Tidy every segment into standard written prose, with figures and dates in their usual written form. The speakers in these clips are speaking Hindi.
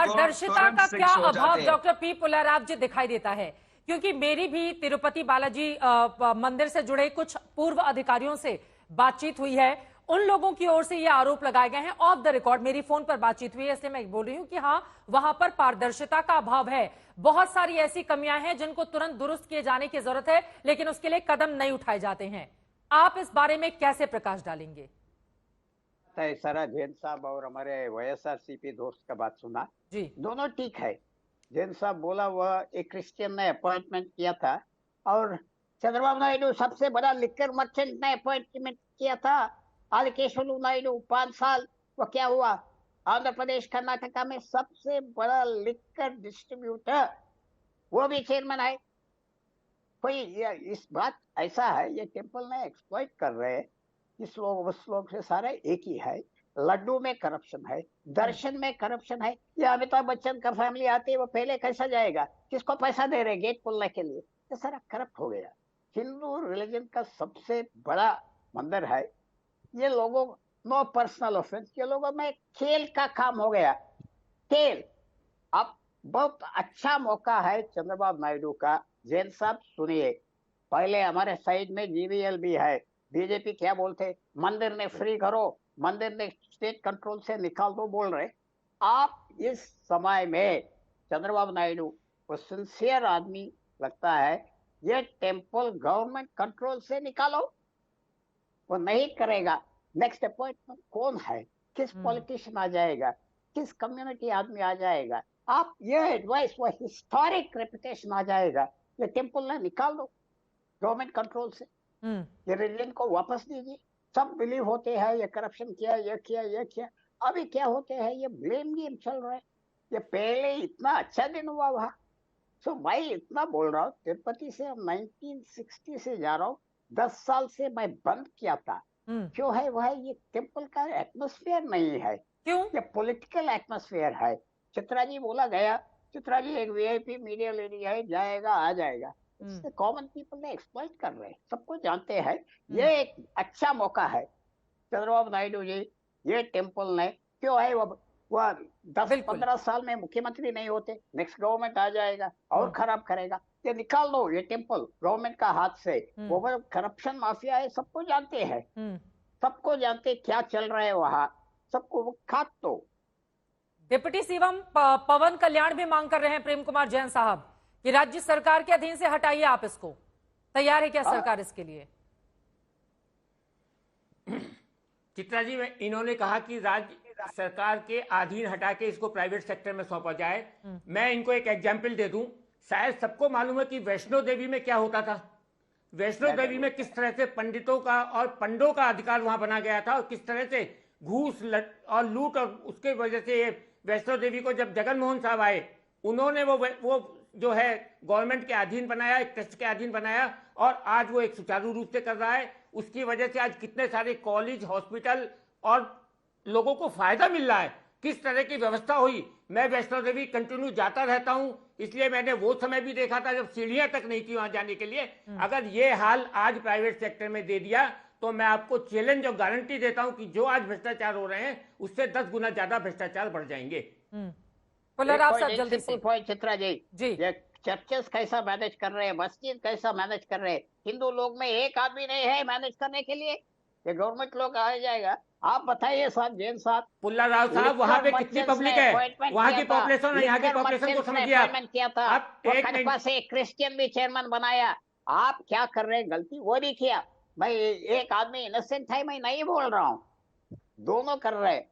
पारदर्शिता का क्या अभाव डॉक्टर पी पुल्लाराव जी दिखाई देता है? क्योंकि मेरी भी तिरुपति बालाजी मंदिर से जुड़े कुछ पूर्व अधिकारियों से बातचीत हुई है। उन लोगों की ओर से ये आरोप लगाए गए हैं, ऑफ द रिकॉर्ड मेरी फोन पर बातचीत हुई है, इसलिए मैं बोल रही हूं कि हाँ, वहां पर पारदर्शिता का अभाव है। बहुत सारी ऐसी कमियां हैं जिनको तुरंत दुरुस्त किए जाने की जरूरत है, लेकिन उसके लिए कदम नहीं उठाए जाते हैं। आप इस बारे में कैसे प्रकाश डालेंगे? सारा जैन साहब और हमारे वाईएसआरसीपी दोस्त का बात सुना जी, दोनों ठीक है। जैन साहब बोला वह एक क्रिश्चियन ने अपॉइंटमेंट किया था और चंद्रबाबू नायडू सबसे बड़ा लिकर मर्चेंट ने अपॉइंटमेंट किया था। आलकेश्वलू नायडू 5 साल, वो क्या हुआ? आंध्र प्रदेश कर्नाटका में सबसे बड़ा लिकर डिस्ट्रीब्यूटर, वो भी चेयरमैन है। कोई इस बात ऐसा है, ये टेम्पल ने एक्सप्लॉइट कर रहे हैं। इस लोग उस लोग से सारे एक ही है। लड्डू में करप्शन है, दर्शन में करप्शन है। ये अमिताभ बच्चन का फैमिली आती है, वो पहले कैसा जाएगा? किसको पैसा दे रहे गेट खोलने के लिए? ये सारा करप्ट हो गया। हिंदू रिलीजन का सबसे बड़ा मंदिर है। ये लोगों, नो पर्सनल ऑफेंस, ये लोगों में खेल का काम हो गया। खेल। अब बहुत अच्छा मौका है चंद्रबाबू नायडू का। जैन साहब सुनिए, पहले हमारे साइड में जीवीएल भी है। बीजेपी क्या बोलते? मंदिर ने फ्री करो, मंदिर ने स्टेट कंट्रोल से निकाल दो बोल रहे। आप इस समय में चंद्रबाबू नायडू वो सिंसियर आदमी लगता है। ये टेम्पल गवर्नमेंट कंट्रोल से निकालो, वो नहीं करेगा। नेक्स्ट अपॉइंटमेंट कौन है? किस पॉलिटिशियन आ जाएगा? किस कम्युनिटी आदमी आ जाएगा? आप ये एडवाइस, वो हिस्टोरिक रेपुटेशन आ जाएगा। ये टेम्पल ने निकाल दो गवर्नमेंट कंट्रोल से, ये रिलीजन को वापस दीजिए। सब बिलीव होते हैं ये करप्शन किया, ये किया, ये किया। अभी क्या होते हैं? ये ब्लेम गेम चल रहा है। ये पहले इतना अच्छा दिन हुआ वहां। सो मैं इतना बोल रहा हूँ, तिरुपति से 1960 से जा रहा हूँ। 10 साल से मैं बंद किया था। क्यों है? वह ये टेम्पल का एटमोस्फेयर नहीं है। क्यों? ये पॉलिटिकल एटमोस्फेयर है। चित्रा जी बोला गया, चित्रा जी एक वीआईपी मीडिया लेडी है, जाएगा आ जाएगा। इससे कॉमन पीपल ने एक्सप्लॉइट कर रहे हैं, सबको जानते हैं। ये एक अच्छा मौका है चंद्रबाबू नायडू जी। ये टेम्पल ने क्यों है? वो 10-15 साल में मुख्यमंत्री नहीं होते, नेक्स्ट गवर्नमेंट आ जाएगा और खराब करेगा। ये निकाल दो ये टेम्पल गवर्नमेंट का हाथ से। वो करप्शन माफिया है, सबको जानते हैं, सबको जानते क्या चल रहा है वहां, सबको खात दो। डिप्टी सीएम पवन कल्याण भी मांग कर रहे हैं, प्रेम कुमार जैन साहब, कि राज्य सरकार के अधीन से हटाइए आप इसको। तैयार है क्या सरकार इसके लिए? चित्रा जी, इन्होंने कहा कि राज्य सरकार के अधीन हटा के इसको प्राइवेट सेक्टर में सौंपा जाए। मैं इनको एक एग्जाम्पल दे दूं। शायद सबको मालूम है कि वैष्णो देवी में क्या होता था। वैष्णो देवी में किस तरह से पंडितों का और पंडों का अधिकार वहां बना गया था, और किस तरह से घूस और लूट, और उसके वजह से वैष्णो देवी को जब जगन मोहन साहब आए, उन्होंने वो जो है गवर्नमेंट के अधीन बनाया, एक ट्रस्ट के अधीन बनाया, और आज वो एक सुचारू रूप से कर रहा है। उसकी वजह से आज कितने सारे कॉलेज, हॉस्पिटल और लोगों को फायदा मिल रहा है। किस तरह की व्यवस्था हुई। मैं वैष्णो देवी कंटिन्यू जाता रहता हूं, इसलिए मैंने वो समय भी देखा था जब सीढ़ियां तक नहीं थी वहां जाने के लिए। अगर ये हाल आज प्राइवेट सेक्टर में दे दिया तो मैं आपको चैलेंज और गारंटी देता हूं कि जो आज भ्रष्टाचार हो रहे हैं उससे 10 गुना ज्यादा भ्रष्टाचार बढ़ जाएंगे। जल्दी से चित्रा जी, ये चर्चेस कैसा मैनेज कर रहे हैं, मस्जिद कैसा मैनेज कर रहे हैं? हिंदू लोग में एक आदमी नहीं है मैनेज करने के लिए। ये गवर्नमेंट लोग आ जाएगा। आप बताइए साहब, जैन साहब, पुल्लाराव साहब, वहां पे कितनी पब्लिक है? वहां की पॉपुलेशन और यहाँ की पॉपुलेशन को समझिए आप। किया था एक क्रिश्चियन भी चेयरमैन बनाया। आप क्या कर रहे हैं? गलती वो भी किया। मैं एक आदमी इनोसेंट है, मैं नहीं बोल रहा हूँ। दोनों कर रहे हैं।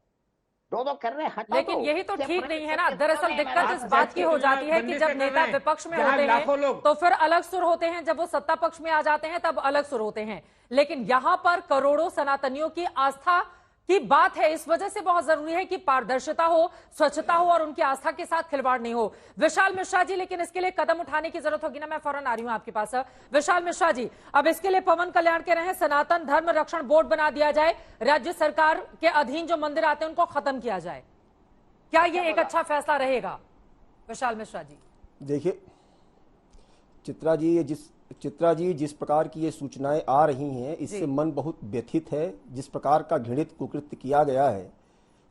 लेकिन यही तो ठीक नहीं है ना। दरअसल दिक्कत इस बात की हो जाती है कि जब नेता विपक्ष में होते हैं तो फिर अलग सुर होते हैं, जब वो सत्ता पक्ष में आ जाते हैं तब अलग सुर होते हैं। लेकिन यहां पर करोड़ों सनातनियों की आस्था की बात है, इस वजह से बहुत जरूरी है कि पारदर्शिता हो, स्वच्छता हो और उनकी आस्था के साथ खिलवाड़ नहीं हो। विशाल मिश्रा जी, लेकिन इसके लिए कदम उठाने की जरूरत होगी ना। मैं फौरन आ रही हूं आपके पास। विशाल मिश्रा जी, अब इसके लिए पवन कल्याण कह रहे हैं सनातन धर्म रक्षण बोर्ड बना दिया जाए, राज्य सरकार के अधीन जो मंदिर आते हैं उनको खत्म किया जाए। क्या ये एक अच्छा फैसला रहेगा? विशाल मिश्रा जी, देखिए चित्रा जी जिस प्रकार की ये सूचनाएं आ रही हैं, इससे मन बहुत व्यथित है। जिस प्रकार का घृणित कुकृत्य किया गया है,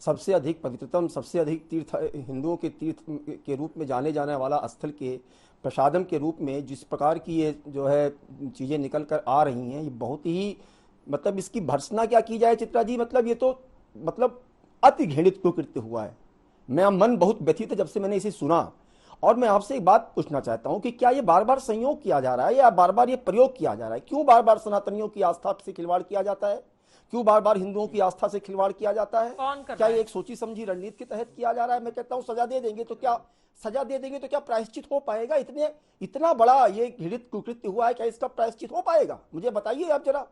सबसे अधिक पवित्रतम, सबसे अधिक तीर्थ, हिंदुओं के तीर्थ के रूप में जाने जाने वाला स्थल के प्रसादम के रूप में जिस प्रकार की ये जो है चीज़ें निकल कर आ रही हैं, ये बहुत ही मतलब इसकी भर्त्सना क्या की जाए चित्रा जी, मतलब ये तो मतलब अति घृणित कृत्य हुआ है। मेरा मन बहुत व्यथित है जब से मैंने इसे सुना। और मैं आपसे एक बात पूछना चाहता हूं कि क्या ये बार बार संयोग किया जा रहा है या बार बार ये प्रयोग किया जा रहा है? क्यों बार बार सनातनियों की आस्था से खिलवाड़ किया जाता है? क्यों बार बार हिंदुओं की आस्था से खिलवाड़ किया जाता है? क्या ये एक सोची समझी रणनीति के तहत किया जा रहा है? मैं कहता हूं सजा दे देंगे तो क्या प्रायश्चित हो पाएगा? इतना बड़ा ये घृणित कुकृत्य हुआ है, क्या इसका प्रायश्चित हो पाएगा? मुझे बताइए आप जरा।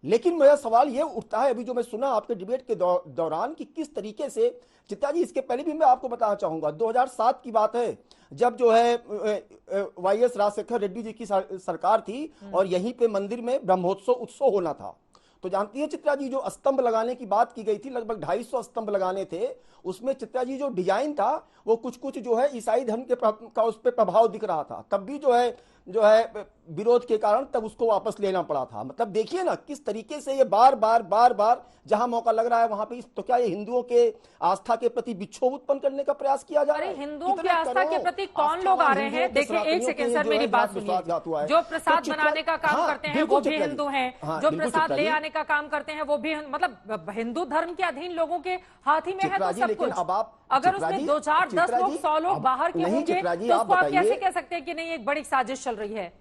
लेकिन मेरा सवाल ये उठता है अभी जो मैं सुना आपके डिबेट के दौरान कि किस तरीके से चित्ता जी, इसके पहले भी मैं आपको बताना चाहूंगा, 2007 की बात है जब जो है YS राजशेखर रेड्डी जी की सरकार थी और यहीं पे मंदिर में ब्रह्मोत्सव उत्सव होना था। तो जानती है चित्रा जी, जो स्तंभ लगाने की बात की गई थी, लगभग 250 स्तंभ लगाने थे। उसमें चित्रा जी जो डिजाइन था वो कुछ जो है ईसाई धर्म का उस पर प्रभाव दिख रहा था। तब भी जो है विरोध के कारण तब उसको वापस लेना पड़ा था। मतलब देखिए ना किस तरीके से ये बार बार जहां मौका लग रहा है वहां पे, तो क्या ये हिंदुओं के आस्था के प्रति विक्षोभ उत्पन्न करने का प्रयास किया जा रहा है? हिंदुओं की आस्था के प्रति कौन लोग आ रहे हैं? देखिए एक सेकंड सर, मेरी बात सुनिए। जो प्रसाद बनाने का काम करते हैं वो भी हिंदू हैं, जो प्रसाद ले आने का काम करते हैं वो भी, मतलब हिंदू धर्म के अधीन लोगों के हाथ ही में है तो सब कुछ। अगर उसमें 2, 4, 10 लोग 100 लोग बाहर के होंगे तो उसको आप कैसे कह सकते हैं कि नहीं एक बड़ी साजिश चल रही है?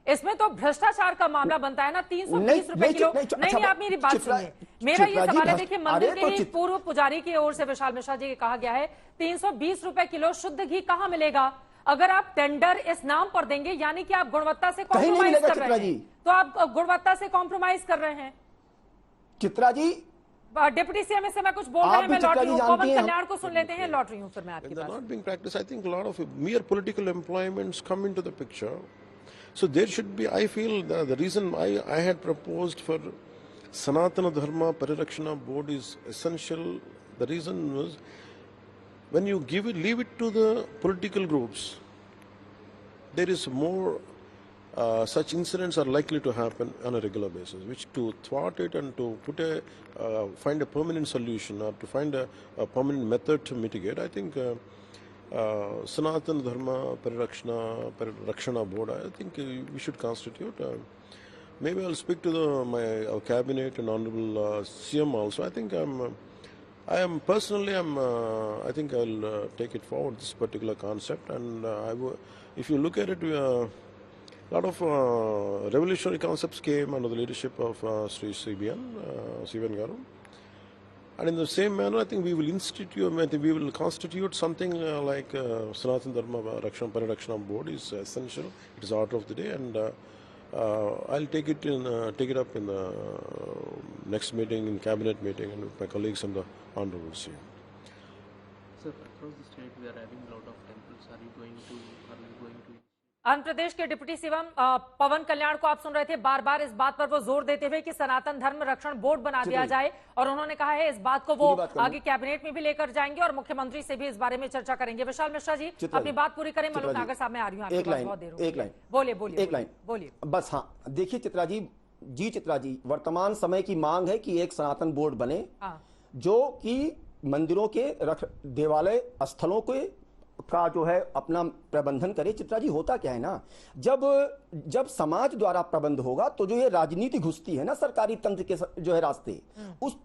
इसमें तो भ्रष्टाचार का मामला बनता है ना। 320 रुपए किलो। नहीं, आप मेरी बात सुनिए। मेरा ये सवाल है, देखिए मंदिर के ही पूर्व पुजारी की ओर से विशाल मिश्रा जी के कहा गया है 320 रुपए किलो शुद्ध घी कहां मिलेगा? अगर आप टेंडर इस नाम पर देंगे यानी कि आप गुणवत्ता से कॉम्प्रोमाइज कर रहे हैं। तो आप गुणवत्ता से कॉम्प्रोमाइज कर रहे हैं चित्रा जी। डिप्टी सीएम से मैं कुछ बोल रहे हैं, मैं लौट रही हूँ। पवन कल्याण को सुन लेते हैं, लौट रही हूँ फिर मैं आपकी बात। Not being practiced, I think a lot of mere political employments come into the picture. So there should be, I feel the reason I had proposed for Sanatana Dharma Parirakshana Board is essential. The reason was when you leave it to the political groups, there is more such incidents are likely to happen on a regular basis, which to thwart it and to put find a permanent solution or to find a permanent method to mitigate, I think Sanatana Dharma Parirakshana Board, I think we should constitute. Maybe I'll speak to our cabinet and honorable CM also. I think I think I'll take it forward, this particular concept, and if you look at it, a lot of revolutionary concepts came under the leadership of Sri CVN Garu. And in the same manner, I think we will constitute something like Sanatana Dharma Parirakshana Board is essential. It is order of the day, and I'll take it up in the next meeting, in cabinet meeting, and with my colleagues and the honorable CM. Sir, across the state we are having a lot of temples. Are you going to? Andhra Pradesh के डिप्टी सीएम पवन कल्याण को आप सुन रहे थे, बार बार इस बात पर वो जोर देते हुए कि सनातन धर्म रक्षण बोर्ड बना दिया जाए, और उन्होंने कहा है इस बात को वो आगे कैबिनेट में भी लेकर जाएंगे और मुख्यमंत्री से भी इस बारे में चर्चा करेंगे। विशाल मिश्रा जी अपनी बात पूरी करें, मलूक नागर साहब मैं आ रही हूँ आपके पास बहुत देर हो गई। एक लाइन बोलिए बस। हाँ देखिए चित्रा जी, वर्तमान समय की मांग है कि एक सनातन बोर्ड बने जो कि मंदिरों के देवालय स्थलों के का जो है अपना प्रबंधन करे। चित्रा जी होता क्या है ना, जब समाज द्वारा प्रबंध होगा तो जो ये राजनीति घुसती है ना सरकारी तंत्र के जो है रास्ते,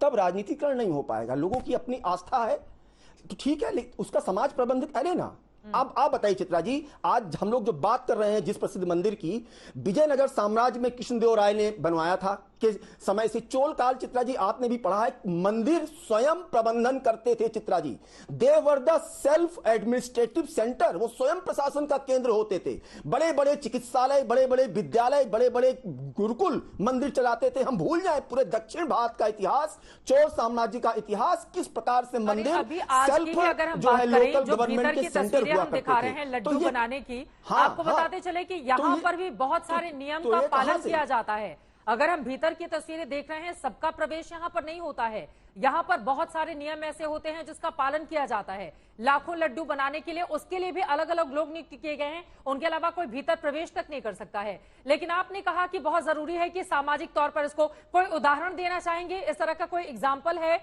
तब राजनीतिकरण नहीं हो पाएगा। लोगों की अपनी आस्था है तो ठीक है, उसका समाज प्रबंध करे ना। अब आप बताइए चित्रा जी, आज हम लोग जो बात कर रहे हैं जिस प्रसिद्ध मंदिर की, विजयनगर साम्राज्य में कृष्णदेव राय ने बनवाया था के समय से चोल काल, चित्रा जी आपने भी पढ़ा है, मंदिर स्वयं प्रबंधन करते थे Chitra ji. They were the self administrative centre, वो स्वयं प्रशासन का केंद्र होते थे। बड़े बड़े चिकित्सालय, बड़े बड़े विद्यालय, बड़े बड़े गुरुकुल मंदिर चलाते थे। हम भूल जाए पूरे दक्षिण भारत का इतिहास, चोल साम्राज्य का इतिहास, किस प्रकार से मंदिर सेल्फ जो है लोकल गवर्नमेंट के सेंटर हुआ करते थे। लड्डू बनाने की आपको बताते चले कि यहाँ पर भी बहुत सारे नियम का पालन किया जाता है। अगर हम भीतर की तस्वीरें देख रहे हैं, सबका प्रवेश यहाँ पर नहीं होता है। यहाँ पर बहुत सारे नियम ऐसे होते हैं जिसका पालन किया जाता है। लाखों लड्डू बनाने के लिए उसके लिए भी अलग अलग लोग नियुक्त किए गए हैं, उनके अलावा कोई भीतर प्रवेश तक नहीं कर सकता है। लेकिन आपने कहा कि बहुत जरूरी है कि सामाजिक तौर पर इसको कोई उदाहरण देना चाहेंगे, इस तरह का कोई एग्जाम्पल है?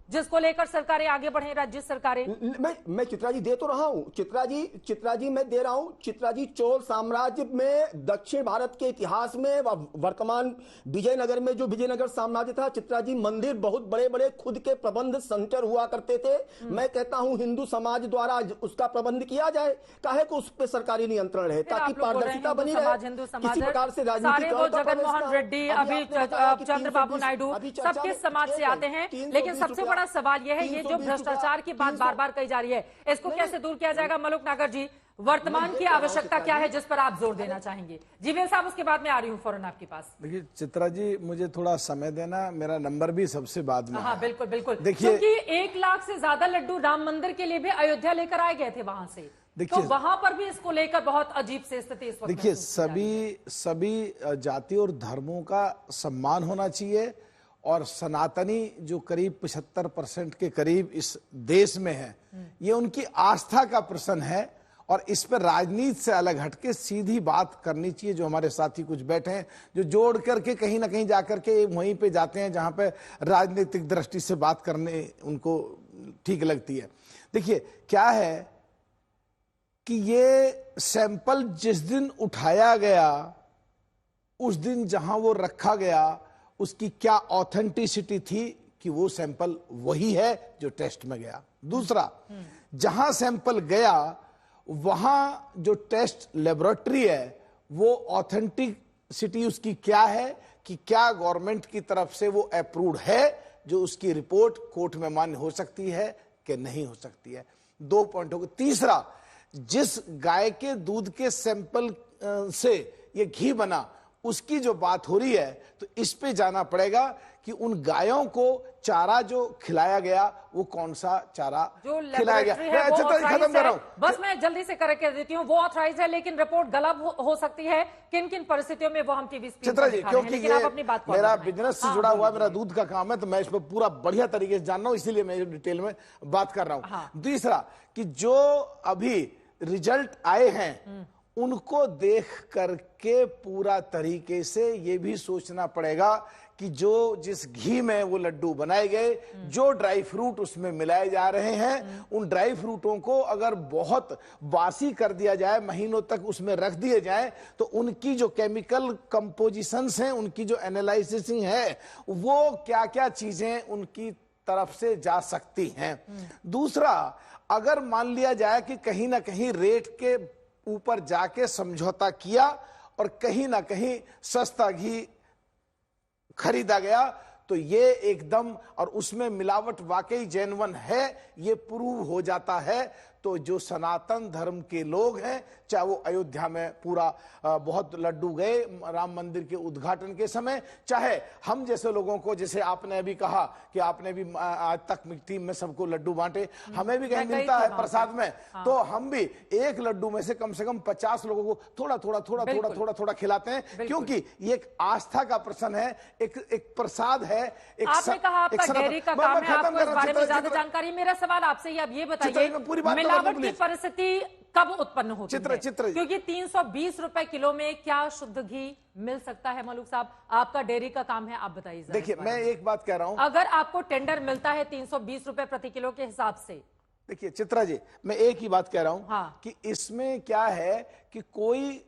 जिसको लेकर सरकारें आगे बढ़े, राज्य सरकारें? मैं चित्रा जी दे तो रहा हूं, चित्रा जी मैं दे रहा हूं। चित्रा जी, चोल साम्राज्य में दक्षिण भारत के इतिहास में वर्तमान विजयनगर में जो विजयनगर साम्राज्य था, चित्रा जी, मंदिर बहुत बड़े बड़े खुद के प्रबंध सेंटर हुआ करते थे। मैं कहता हूं हिंदू समाज द्वारा उसका प्रबंध किया जाए, काहे को उस पर सरकारी नियंत्रण रहे, ताकि पारदर्शिता बनी रहे। किसी प्रकार से राजनीतिक जगनमोहन रेड्डी, अभी चंद्रबाबू नायडू, सबके समाज से आते हैं, लेकिन सबसे बड़ा सवाल यह है, ये जो भ्रष्टाचार की बात बार बार कही जा रही है, इसको कैसे दूर किया जाएगा? मलुक नागर जी, वर्तमान की आवश्यकता क्या है जिस पर आप जोर देना चाहेंगे? जीवेल साहब, उसके बाद में आ रही हूँ फौरन आपके पास। देखिए चित्रा जी, मुझे थोड़ा समय देना, मेरा नंबर भी सबसे बाद में। हाँ बिल्कुल बिल्कुल। देखिए, क्योंकि 1 लाख से ज्यादा लड्डू राम मंदिर के लिए भी अयोध्या लेकर आए गए थे वहां से, तो वहां पर भी इसको लेकर बहुत अजीब से स्थिति इस वक्त। देखिए, सभी जाति और धर्मों का सम्मान होना चाहिए, और सनातनी जो करीब 75% के करीब इस देश में है, ये उनकी आस्था का प्रश्न है, और इस पर राजनीति से अलग हटके सीधी बात करनी चाहिए। जो हमारे साथी कुछ बैठे हैं, जो जोड़ करके कहीं ना कहीं जाकर के वहीं पे जाते हैं जहां पे राजनीतिक दृष्टि से बात करने उनको ठीक लगती है। देखिए क्या है कि ये सैंपल जिस दिन उठाया गया, उस दिन जहां वो रखा गया, उसकी क्या ऑथेंटिसिटी थी कि वो सैंपल वही है जो टेस्ट में गया। दूसरा, जहां सैंपल गया वहां जो टेस्ट लेबोरेटरी है, वो ऑथेंटिसिटी उसकी क्या है कि क्या गवर्नमेंट की तरफ से वो अप्रूव्ड है, जो उसकी रिपोर्ट कोर्ट में मान्य हो सकती है कि नहीं हो सकती है। 2 पॉइंट हो गए। तीसरा, जिस गाय के दूध के सैंपल से ये घी बना, उसकी जो बात हो रही है, तो इस पे जाना पड़ेगा कि उन गायों को चारा जो खिलाया गया वो कौन सा चारा खिलाया गया। मैं खत्म कर रहा हूं, बस मैं जल्दी से करेक्ट कर देती हूँ। वो ऑथराइज है, लेकिन रिपोर्ट गलत हो सकती है। किन किन परिस्थितियों में वो हम टीवी चित्रा जी, क्योंकि ये मेरा बिजनेस से जुड़ा हुआ, मेरा दूध का काम है, तो मैं इस पर पूरा बढ़िया तरीके से जान रहा हूं, इसीलिए मैं डिटेल में बात कर रहा हूं। तीसरा, कि जो अभी रिजल्ट आए हैं उनको देख करके पूरा तरीके से ये भी सोचना पड़ेगा कि जो जिस घी में वो लड्डू बनाए गए, जो ड्राई फ्रूट उसमें मिलाए जा रहे हैं, उन ड्राई फ्रूटों को अगर बहुत बासी कर दिया जाए, महीनों तक उसमें रख दिए जाए, तो उनकी जो केमिकल कंपोजिशंस हैं, उनकी जो एनालिसिस है, वो क्या क्या चीजें उनकी तरफ से जा सकती हैं। दूसरा, अगर मान लिया जाए कि कहीं ना कहीं रेट के ऊपर जाके समझौता किया और कहीं ना कहीं सस्ता घी खरीदा गया, तो ये एकदम, और उसमें मिलावट वाकई जेन्युइन है, ये प्रूव हो जाता है, तो जो सनातन धर्म के लोग हैं, चाहे वो अयोध्या में पूरा बहुत लड्डू गए राम मंदिर के उद्घाटन के समय, चाहे हम जैसे लोगों को, जैसे आपने अभी कहा कि आपने भी आज तक मीटिंग में सबको लड्डू बांटे, हमें भी कहीं मिलता है प्रसाद में, तो हम भी एक लड्डू में से कम 50 लोगों को थोड़ा खिलाते हैं, क्योंकि ये एक आस्था का प्रश्न है, एक प्रसाद है। आपने कहा आपका डेयरी का काम है, आपको इस बारे में ज्यादा जानकारी। मेरा सवाल आपसे ही अब ये बताइए, मिलावट की परिस्थिति कब उत्पन्न होती है? क्योंकि 320 रुपए किलो में क्या शुद्ध घी मिल सकता है? मलुक साहब, आपका डेयरी का काम है, आप बताइए। देखिए, मैं एक बात कह रहा हूं, अगर आपको टेंडर मिलता है 320 रुपए प्रति किलो के हिसाब से, देखिए चित्रा जी, मैं एक ही बात कह रहा हूं कि इसमें क्या है कि कोई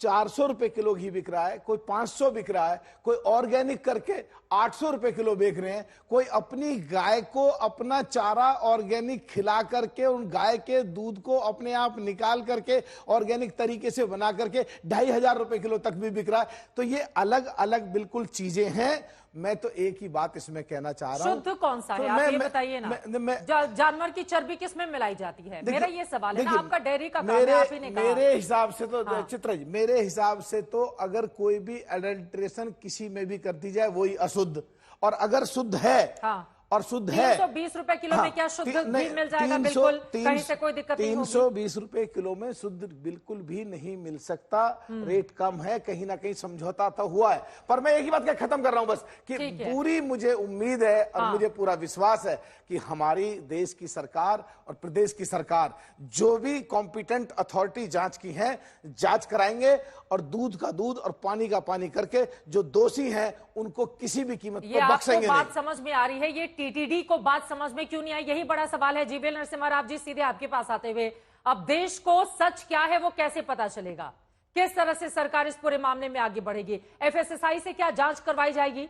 400 रुपए किलो घी बिक रहा है, कोई 500 बिक रहा है, कोई ऑर्गेनिक करके 800 रुपए किलो बेच रहे हैं, कोई अपनी गाय को अपना चारा ऑर्गेनिक खिला करके, उन गाय के दूध को अपने आप निकाल करके ऑर्गेनिक तरीके से बना करके 2500 रुपए किलो तक भी बिक रहा है। तो ये अलग अलग बिल्कुल चीजें हैं। मैं तो एक ही बात इसमें कहना चाह रहा हूं, शुद्ध कौन सा है, आप ये बताइए ना। जानवर की चर्बी किसमें मिलाई जाती है, मेरा ये सवाल है ना। आपका डेयरी का काम है, आप ही ने कहा। मेरे हिसाब से तो चित्रा जी, मेरे हिसाब से तो अगर कोई भी एडल्ट्रेशन किसी में भी कर दी जाए वही अशुद्ध, और अगर शुद्ध है और शुद्ध है 320 रुपए किलो में क्या शुद्ध घी मिल जाएगा? बिल्कुल, कहीं से कोई दिक्कत नहीं होगी। 320 रुपए किलो में शुद्ध बिल्कुल भी नहीं मिल सकता, रेट कम है, कहीं ना कहीं समझौता तो हुआ है। पर मैं एक ही बात खत्म कर रहा हूं बस, कि पूरी मुझे उम्मीद है और मुझे पूरा विश्वास है कि हमारी देश की सरकार और प्रदेश की सरकार, जो भी कॉम्पिटेंट अथॉरिटी जांच की है, जांच कराएंगे, और दूध का दूध और पानी का पानी करके जो दोषी हैं उनको किसी भी कीमत ये पर बख्शेंगे बात नहीं। समझ में आ रही है, ये टीटीडी को बात समझ में क्यों नहीं आई, यही बड़ा सवाल है। जीवीएल नरसिम्हा राव जी, सीधे आपके पास आते हुए, अब देश को सच क्या है वो कैसे पता चलेगा? किस तरह से सरकार इस पूरे मामले में आगे बढ़ेगी? एफएसएसआई से क्या जांच करवाई जाएगी?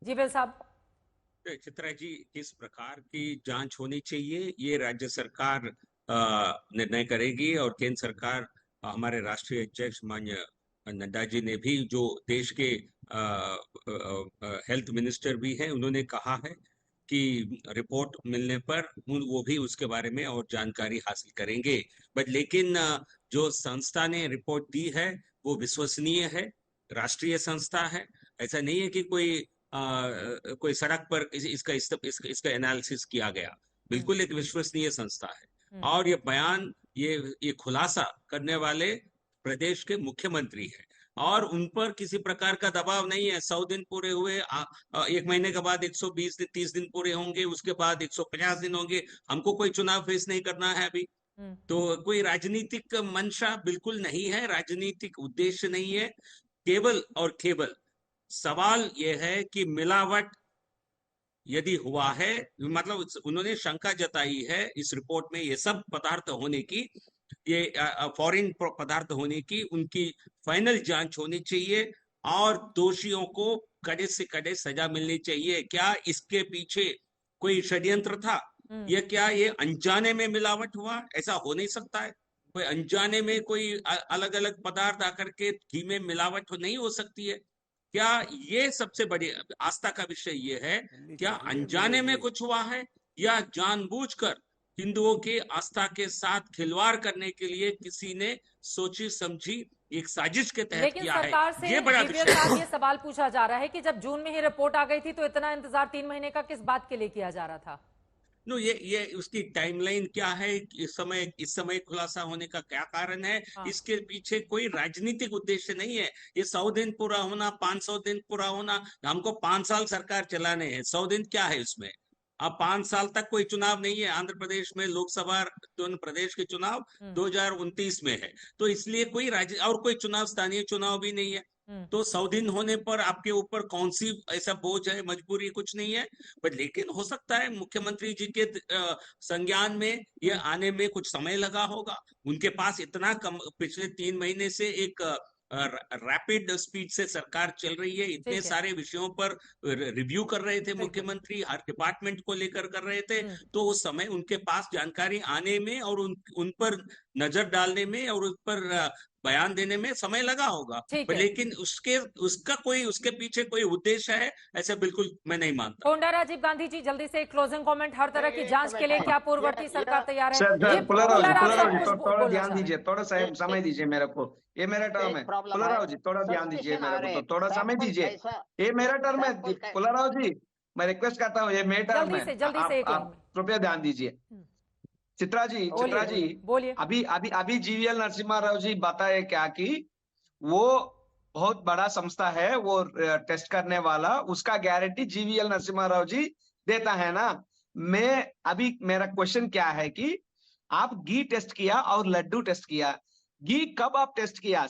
जीवीएल साहब। चित्रा जी, किस प्रकार की जांच होनी चाहिए ये राज्य सरकार निर्णय करेगी, और केंद्र सरकार, हमारे राष्ट्रीय अध्यक्ष माननीय नड्डा जी ने भी, जो देश के हेल्थ मिनिस्टर भी हैं, उन्होंने कहा है कि रिपोर्ट मिलने पर वो भी उसके बारे में और जानकारी हासिल करेंगे। बट लेकिन जो संस्था ने रिपोर्ट दी है वो विश्वसनीय है, राष्ट्रीय संस्था है। ऐसा नहीं है कि कोई सड़क पर इसका एनालिसिस किया गया। बिल्कुल एक विश्वसनीय संस्था है। और ये बयान, ये खुलासा करने वाले प्रदेश के मुख्यमंत्री हैं, और उन पर किसी प्रकार का दबाव नहीं है। 100 दिन पूरे हुए, 1 महीने के बाद 120 दिन, 30 दिन पूरे होंगे, उसके बाद 150 दिन होंगे। हमको कोई चुनाव फेस नहीं करना है अभी। तो कोई राजनीतिक मंशा बिल्कुल नहीं है, राजनीतिक उद्देश्य नहीं है। केवल और केवल सवाल यह है कि मिलावट यदि हुआ है, मतलब उन्होंने शंका जताई है इस रिपोर्ट में ये सब पदार्थ होने की, ये फॉरेन पदार्थ होने की, उनकी फाइनल जांच होनी चाहिए और दोषियों को कड़े से कड़े सजा मिलनी चाहिए। क्या इसके पीछे कोई षड्यंत्र था? ये क्या ये अनजाने में मिलावट हुआ? ऐसा हो नहीं सकता है। कोई अनजाने में कोई अलग अलग पदार्थ आकर के घी में मिलावट नहीं हो सकती है क्या? ये सबसे बड़ी आस्था का विषय ये है, क्या अनजाने में कुछ हुआ है या जानबूझकर हिंदुओं की आस्था के साथ खिलवाड़ करने के लिए किसी ने सोची समझी एक साजिश के तहत किया है? सरकार से ये बड़ा विषय। ये सवाल पूछा जा रहा है कि जब जून में ही रिपोर्ट आ गई थी तो इतना इंतजार 3 महीने का किस बात के लिए किया जा रहा था? नो, ये उसकी टाइमलाइन क्या है, इस समय खुलासा होने का क्या कारण है? इसके पीछे कोई राजनीतिक उद्देश्य नहीं है। ये 100 दिन पूरा होना, 500 दिन पूरा होना, हमको 5 साल सरकार चलाने हैं। 100 दिन क्या है उसमें? अब 5 साल तक कोई चुनाव नहीं है। आंध्र प्रदेश में लोकसभा, दोनों प्रदेश के चुनाव 2029 में है, तो इसलिए कोई और कोई चुनाव, स्थानीय चुनाव भी नहीं है। तो 100 दिन होने पर आपके ऊपर कौन सी ऐसा बोझ है, मजबूरी कुछ नहीं है। बट लेकिन हो सकता है मुख्यमंत्री जी के संज्ञान में ये आने में कुछ समय लगा होगा। उनके पास इतना कम, पिछले 3 महीने से एक रैपिड स्पीड से सरकार चल रही है। इतने सारे विषयों पर रिव्यू कर रहे थे मुख्यमंत्री, हर डिपार्टमेंट को लेकर कर रहे थे। तो उस समय उनके पास जानकारी आने में और उन पर नजर डालने में और उस पर बयान देने में समय लगा होगा। लेकिन उसके पीछे कोई उद्देश्य है, ऐसा बिल्कुल मैं नहीं मानता। कोंडा राजीव गांधी जी, जल्दी से क्लोजिंग कमेंट। हर तरह की जांच के लिए क्या पूर्ववर्ती सरकार तैयार है? थोड़ा ध्यान दीजिए, थोड़ा समय दीजिए मेरे को। ये मेरा टर्म है। पुलाराव जी, थोड़ा ध्यान दीजिए मेरे को, तो थोड़ा समय दीजिए। ये मेरा टर्म है पुलाराव जी, मैं रिक्वेस्ट करता हूँ, ये मेरा टर्म है, आप कृपया ध्यान दीजिए। चित्रा जी बोलिए। अभी जीवीएल नरसिम्हा राव जी बताए क्या कि वो बहुत बड़ा संस्था है, वो टेस्ट करने वाला, उसका गारंटी जीवीएल नरसिम्हा राव जी देता है ना। मेरा क्वेश्चन क्या है कि आप घी टेस्ट किया और लड्डू टेस्ट किया, घी कब आप टेस्ट किया?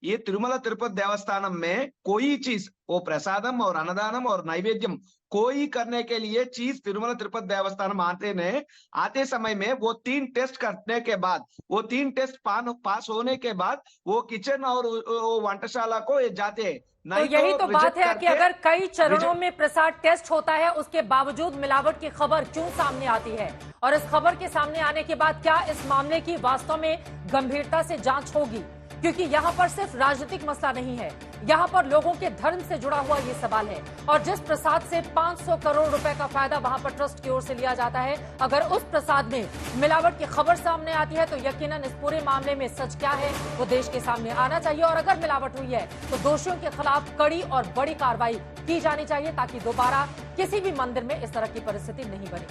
ये तिरुमला तिरुपति देवस्थानम में कोई चीज, वो प्रसादम और अन्नदानम और नैवेद्यम कोई करने के लिए चीज तिरुमला तिरुपति देवस्थानम आते समय में वो 3 टेस्ट करने के बाद, वो 3 टेस्ट पास होने के बाद वो किचन और वो वंटशाला को जाते हैं। तो यही तो बात है कि अगर कई चरणों में प्रसाद टेस्ट होता है, उसके बावजूद मिलावट की खबर क्यों सामने आती है? और इस खबर के सामने आने के बाद क्या इस मामले की वास्तव में गंभीरता से जांच होगी? क्योंकि यहाँ पर सिर्फ राजनीतिक मसला नहीं है, यहाँ पर लोगों के धर्म से जुड़ा हुआ ये सवाल है। और जिस प्रसाद से 500 करोड़ रुपए का फायदा वहां पर ट्रस्ट की ओर से लिया जाता है, अगर उस प्रसाद में मिलावट की खबर सामने आती है तो यकीनन इस पूरे मामले में सच क्या है वो देश के सामने आना चाहिए। और अगर मिलावट हुई है तो दोषियों के खिलाफ कड़ी और बड़ी कार्रवाई की जानी चाहिए, ताकि दोबारा किसी भी मंदिर में इस तरह की परिस्थिति नहीं बने।